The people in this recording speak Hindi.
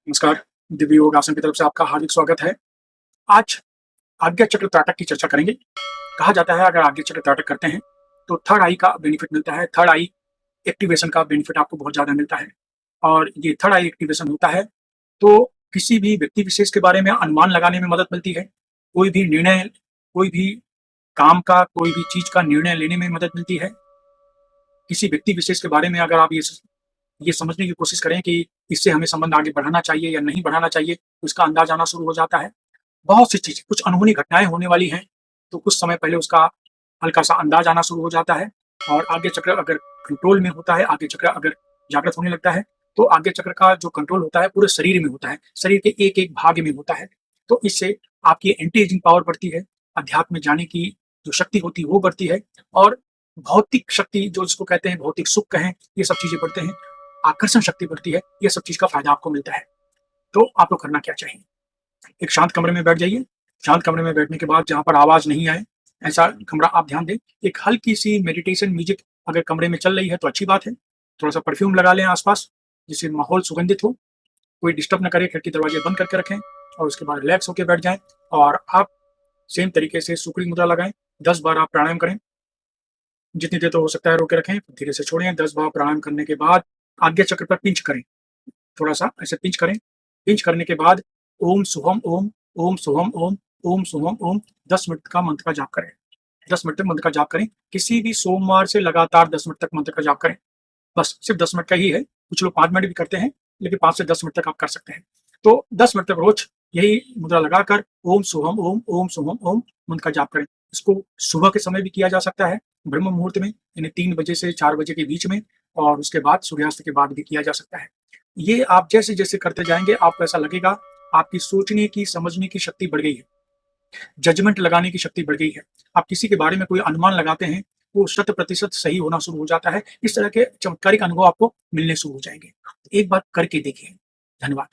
नमस्कार। दिव्य योग आसन की तरफ से आपका हार्दिक स्वागत है। आज आज्ञा चक्र त्राटक की चर्चा करेंगे। कहा जाता है अगर आज्ञा चक्र त्राटक करते हैं तो थर्ड आई का बेनिफिट मिलता है। थर्ड आई एक्टिवेशन का बेनिफिट आपको बहुत ज़्यादा मिलता है और ये थर्ड आई एक्टिवेशन होता है तो किसी भी व्यक्ति विशेष के बारे में अनुमान लगाने में मदद मिलती है। कोई भी निर्णय, कोई भी काम का, कोई भी चीज़ का निर्णय लेने में मदद मिलती है। किसी व्यक्ति विशेष के बारे में अगर आप ये समझने की कोशिश करें कि इससे हमें संबंध आगे बढ़ाना चाहिए या नहीं बढ़ाना चाहिए, तो इसका अंदाज़ आना शुरू हो जाता है। बहुत सी चीज़ें, कुछ अनहोनी घटनाएँ होने वाली हैं, तो कुछ समय पहले उसका हल्का-सा अंदाज़ आना शुरू हो जाता है और आज्ञा चक्र अगर कंट्रोल में होता है, आज्ञा चक्र अगर जागृत होने लगता है, तो आज्ञा चक्र का जो कंट्रोल होता है पूरे शरीर में होता है, शरीर के एक-एक भाग में होता है। तो इससे आपकी एंटी एजिंग पावर बढ़ती है, अध्यात्म में जाने की जो शक्ति होती है वो बढ़ती है और भौतिक शक्ति जो जिसको कहते हैं भौतिक सुख कहें, ये सब चीज़ें बढ़ते हैं। आकर्षण शक्ति बढ़ती है, ये सब चीज़ का फ़ायदा आपको मिलता है। तो आपको करना क्या चाहिए? एक शांत कमरे में बैठ जाइए। शांत कमरे में बैठने के बाद जहाँ पर आवाज़ नहीं आए, ऐसा कमरा आप ध्यान दें। एक हल्की-सी मेडिटेशन म्यूज़िक अगर कमरे में चल रही है तो अच्छी बात है। थोड़ा-सा परफ्यूम लगा लें आस-पास, जिससे माहौल सुगंधित हो। कोई डिस्टर्ब ना करे, खिड़की-दरवाजे बंद करके रखें और उसके बाद रिलैक्स होके बैठ जाएँ और आप सेम तरीके से सुक्रिय मुद्रा लगाएँ। 10 बार आप प्राणायाम करें। जितनी देर तो हो सकता है रोके रखें, धीरे से छोड़ें। 10 बार प्राणायाम करने के बाद आज्ञा चक्र पर पिंच करें। थोड़ा-सा ऐसे पिंच करें। पिंच करने के बाद ओम शुभम ओम, ओम शुभम ओम, ओम शुभम ओम 10 मिनट का मंत्र का जाप करें। 10 मिनट तक मंत्र का जाप करें। किसी भी सोमवार से लगातार 10 मिनट तक मंत्र का जाप करें। बस सिर्फ़ 10 मिनट का ही है। कुछ लोग 5 मिनट भी करते हैं, लेकिन 5 से 10 मिनट तक आप कर सकते हैं। तो 10 मिनट तक रोज़ यही मुद्रा लगाकर ओम शुभम ओम, ओम शुभम ओम मंत्र का जाप करें। इसको सुबह के समय भी किया जा सकता है, ब्रह्म मुहूर्त में, यानी 3 बजे से 4 बजे के बीच में और उसके बाद सूर्यास्त के बाद भी किया जा सकता है। ये आप जैसे-जैसे करते जाएँगे, आपको ऐसा लगेगा आपकी सोचने की, समझने की शक्ति बढ़ गई है, जजमेंट लगाने की शक्ति बढ़ गई है। आप किसी के बारे में कोई अनुमान लगाते हैं, वो शत प्रतिशत सही होना शुरू हो जाता है। इस तरह के चमत्कारिक अनुभव आपको मिलने शुरू हो जाएँगे। एक बार करके देखिए। धन्यवाद।